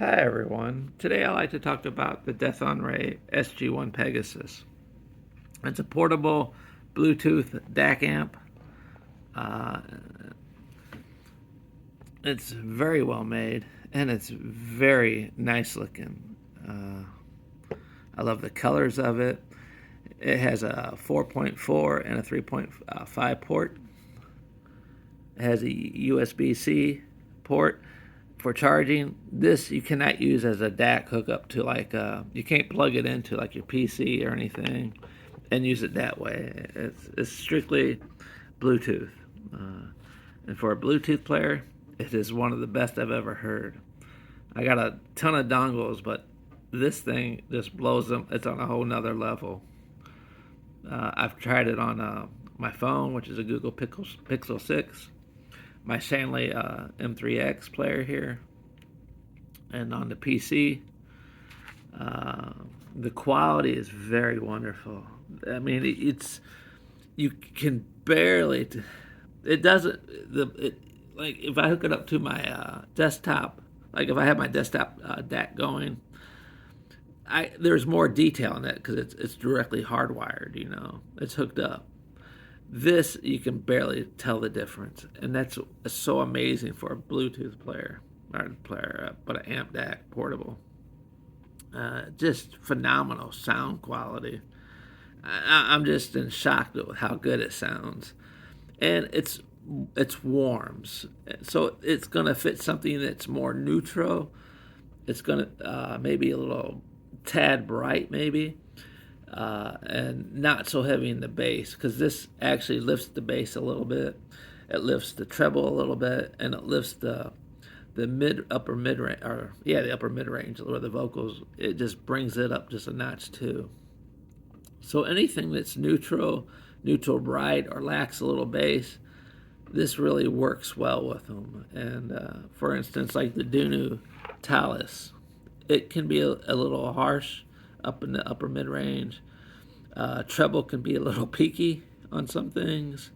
Hi everyone. Today I'd like to talk about the Dethonray SG1 Pegasus. It's a portable Bluetooth DAC amp. Uh, it's very well made and it's very nice looking. I love the colors of it. It has a 4.4 and a 3.5 port. It has a USB-C port for charging. This you cannot use as a DAC hookup to you can't plug it into like your PC or anything and use it that way. It's strictly Bluetooth. And for a Bluetooth player, it is one of the best I've ever heard. I got a ton of dongles, but this thing just blows them. It's on a whole nother level. I've tried it on my phone, which is a Google Pixel 6, my Shanley M3X player here, and on the PC. The quality is very wonderful. I mean, it's you can barely. It doesn't. Like if I hook it up to my desktop, like if I have my desktop DAC going, there's more detail in it because it's directly hardwired. It's hooked up. This you can barely tell the difference, and that's so amazing for a Bluetooth player, but an amp DAC portable. Just phenomenal sound quality. I'm just in shock with how good it sounds, and it's warms, so it's gonna fit something that's more neutral. It's gonna maybe a little tad bright, maybe. And not so heavy in the bass, because this actually lifts the bass a little bit. It lifts the treble a little bit, and it lifts the upper mid range, the upper mid range where the vocals. It just brings it up just a notch too. So anything that's neutral bright, or lacks a little bass, this really works well with them. And for instance, like the Dunu Talus, it can be a little harsh up in the upper mid range. Treble can be a little peaky on some things,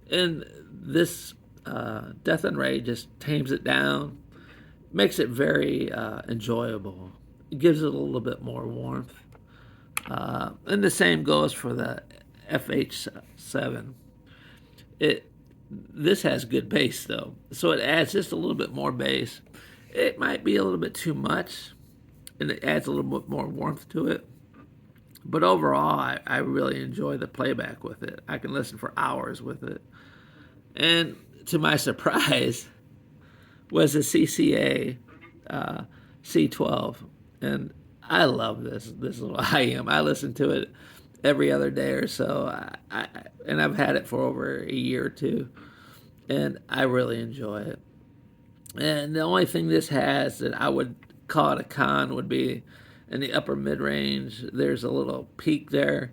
and this Dethonray just tames it down, makes it very enjoyable. It gives it a little bit more warmth, and the same goes for the FH7. This has good bass though, so it adds just a little bit more bass. It might be a little bit too much, and it adds a little bit more warmth to it. But overall, I really enjoy the playback with it. I can listen for hours with it. And to my surprise, was a CCA C12. And I love this little IM. I listen to it every other day or so. And I've had it for over a year or two. And I really enjoy it. And the only thing this has that I would call it a con would be in the upper mid range. There's a little peak there,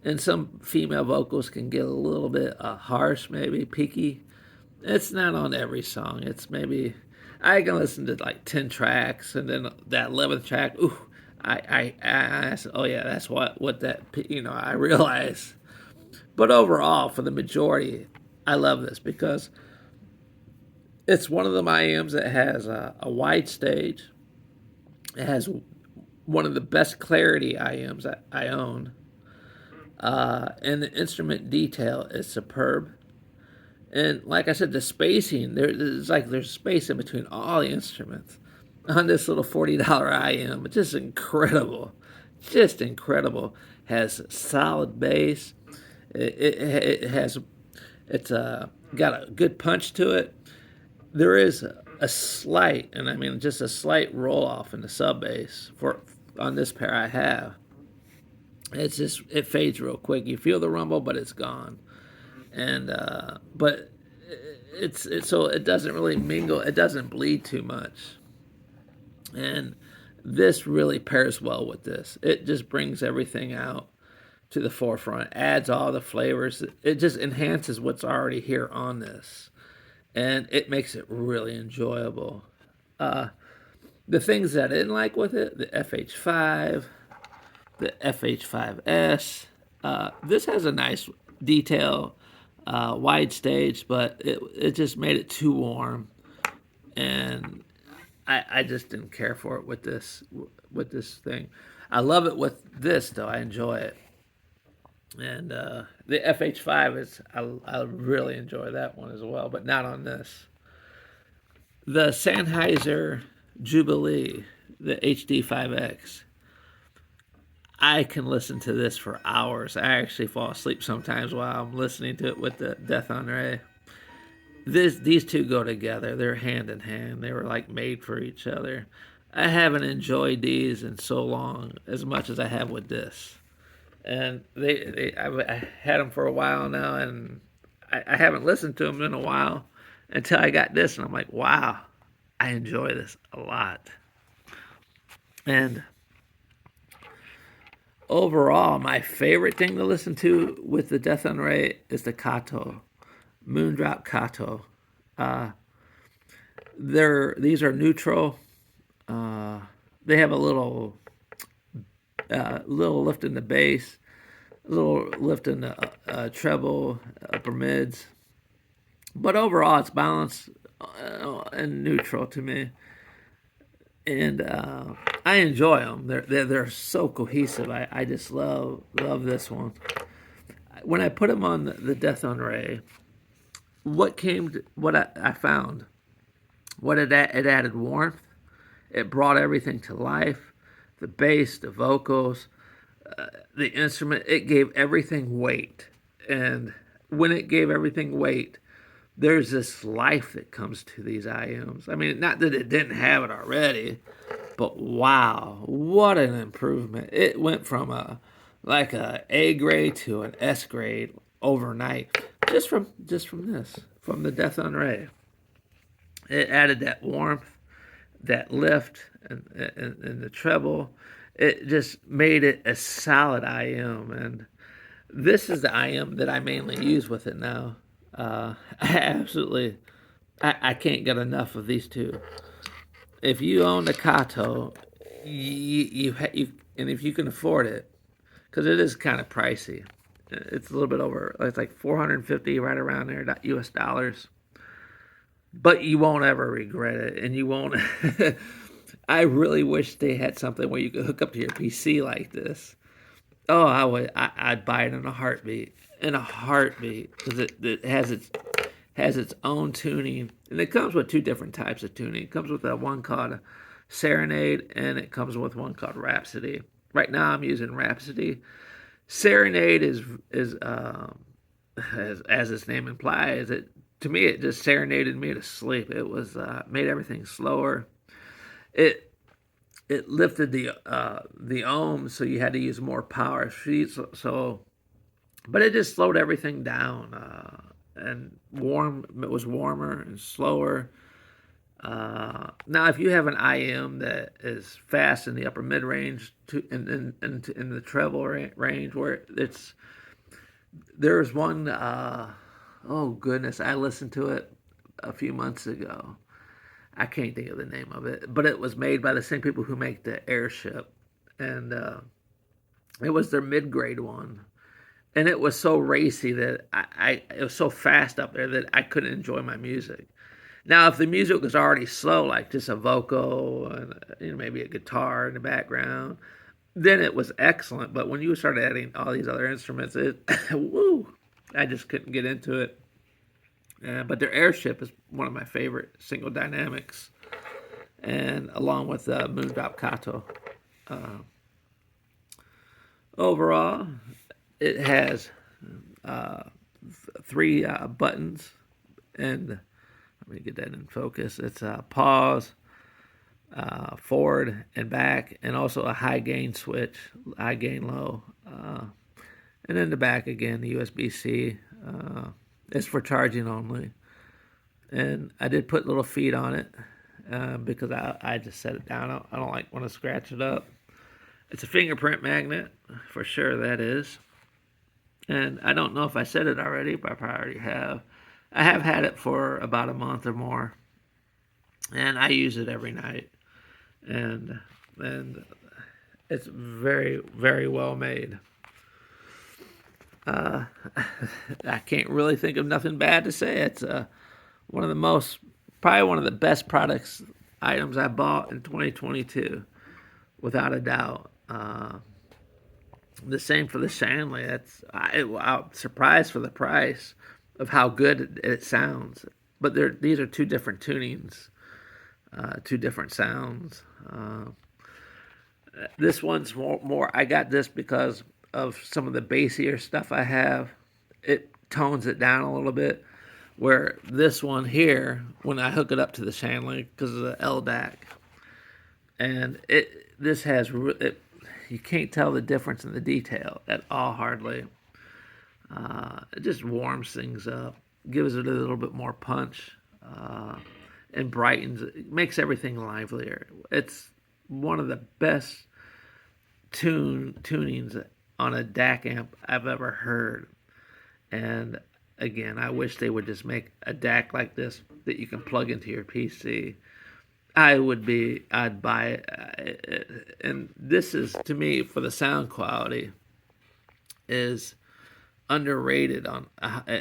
and some female vocals can get a little bit harsh, maybe peaky. It's not on every song. It's maybe I can listen to like 10 tracks, and then that 11th track, ooh, I said, oh yeah, that's what that I realize. But overall, for the majority, I love this because it's one of the IMs that has a wide stage. It has one of the best clarity IMs I own. And the instrument detail is superb. And like I said, the spacing, there's space in between all the instruments on this little $40 IM. It's just incredible. Just incredible. Has solid bass. It's got a good punch to it. There is a slight, and I mean just a slight roll off in the sub bass on this pair I have. It fades real quick. You feel the rumble, but it's gone. And but it's so it doesn't really mingle. It doesn't bleed too much. And this really pairs well with this. It just brings everything out to the forefront. Adds all the flavors. It just enhances what's already here on this, and it makes it really enjoyable. The things that I didn't like with it, the FH5, the FH5S. This has a nice detail, wide stage, but it just made it too warm, and I just didn't care for it with this thing. I love it with this though. I enjoy it. And the FH5 is I really enjoy that one as well, but not on this. The Sennheiser Jubilee, the HD5X. I can listen to this for hours. I actually fall asleep sometimes while I'm listening to it with the Dethonray. These two go together. They're hand in hand. They were like made for each other. I haven't enjoyed these in so long as much as I have with this. And I had them for a while now, and I haven't listened to them in a while until I got this, and I'm like, wow, I enjoy this a lot. And overall, my favorite thing to listen to with the Dethonray is the Kato, Moondrop Kato. Uh, these are neutral. They have a little lift in the bass, a little lift in the treble, upper mids, but overall it's balanced and neutral to me. And I enjoy them. They're so cohesive. I just love this one. When I put them on the Dethonray, what I found, it added warmth. It brought everything to life. The bass, the vocals, the instrument. It gave everything weight. And when it gave everything weight, there's this life that comes to these IMs. I mean, not that it didn't have it already, but wow, what an improvement! It went from a A grade to an S grade overnight, just from the Dethonray. It added that warmth, that lift, and the treble. It just made it a solid IM, and this is the IM that I mainly use with it now. I can't get enough of these two. If you own the Kato, and if you can afford it, because it is kind of pricey. It's a little bit over. It's like 450, right around there, US dollars. But you won't ever regret it, and you won't. I really wish they had something where you could hook up to your PC like this. Oh, I would. I'd buy it in a heartbeat. Because it has its own tuning, and it comes with two different types of tuning. It comes with one called Serenade, and it comes with one called Rhapsody. Right now, I'm using Rhapsody. Serenade is as its name implies. To me, it just serenaded me to sleep. It was made everything slower. It lifted the ohms, so you had to use more power. But it just slowed everything down. And it was warmer and slower. Now, if you have an IM that is fast in the upper mid range in the treble range, where there's one. Oh goodness, I listened to it a few months ago. I can't think of the name of it, but it was made by the same people who make the Airship, and it was their mid grade one. And it was so racy that it was so fast up there that I couldn't enjoy my music. Now, if the music was already slow, like just a vocal and maybe a guitar in the background, then it was excellent. But when you started adding all these other instruments, woo, I just couldn't get into it. But their Airship is one of my favorite single dynamics, and along with Moondrop Kato. Overall, it has 3 buttons, and let me get that in focus. It's pause, forward and back, and also a high gain switch, high gain low. And then the back again, the USB-C. It's for charging only. And I did put little feet on it because I just set it down. I don't want to scratch it up. It's a fingerprint magnet, for sure that is. And I don't know if I said it already, but I probably already have. I have had it for about a month or more. And I use it every night. And it's very, very well made. I can't really think of nothing bad to say. It's probably one of the best products items I bought in 2022, without a doubt. The same for the Shanley. I'm surprised for the price of how good it sounds. But these are two different tunings, two different sounds. This one's more. I got this because of some of the bassier stuff I have. It tones it down a little bit. Where this one here, when I hook it up to the Shanley, because of the LDAC, and this has it, you can't tell the difference in the detail at all hardly. It just warms things up, gives it a little bit more punch, and brightens it, makes everything livelier. It's one of the best tunings on a DAC amp I've ever heard. And again, I wish they would just make a DAC like this that you can plug into your PC. I'd buy it. And this is, to me, for the sound quality, is underrated.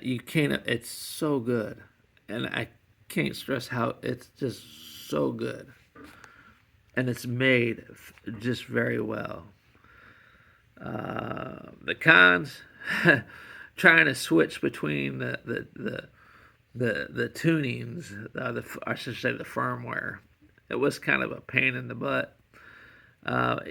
You can't. It's so good, and I can't stress how it's just so good, and it's made just very well. The cons, trying to switch between the tunings, I should say the firmware. It was kind of a pain in the butt.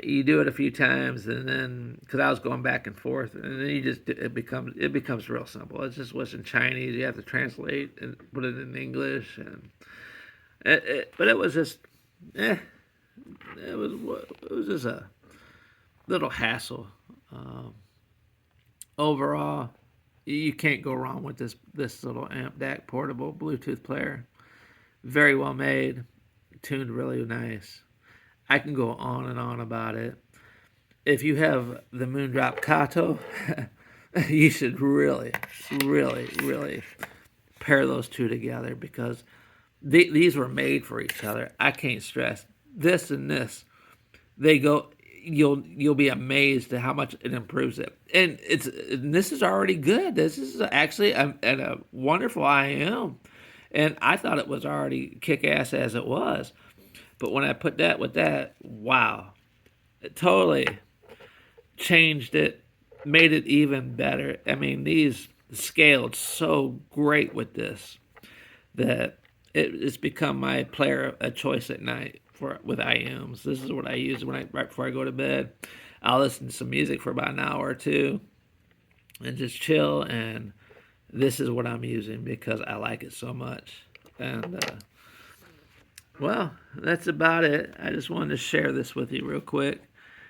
You do it a few times, and then because I was going back and forth, and then it becomes real simple. It just was in Chinese. You have to translate and put it in English, and but it was just, it was just a little hassle. Overall, you can't go wrong with this little amp DAC portable Bluetooth player. Very well made, tuned really nice. I can go on and on about it. If you have the Moondrop Kato, you should really, really, really pair those two together, because these were made for each other. I can't stress this and this. They go. You'll be amazed at how much it improves it. And this is already good. This is actually a wonderful IM, and I thought it was already kick ass as it was. But when I put that with that, wow, it totally changed it, made it even better. I mean, these scaled so great with this that it's become my player of choice at night with IMs. This is what I use right before I go to bed. I'll listen to some music for about an hour or two and just chill. And this is what I'm using because I like it so much. And well, that's about it. I just wanted to share this with you real quick.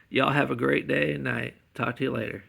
Y'all have a great day and night. Talk to you later.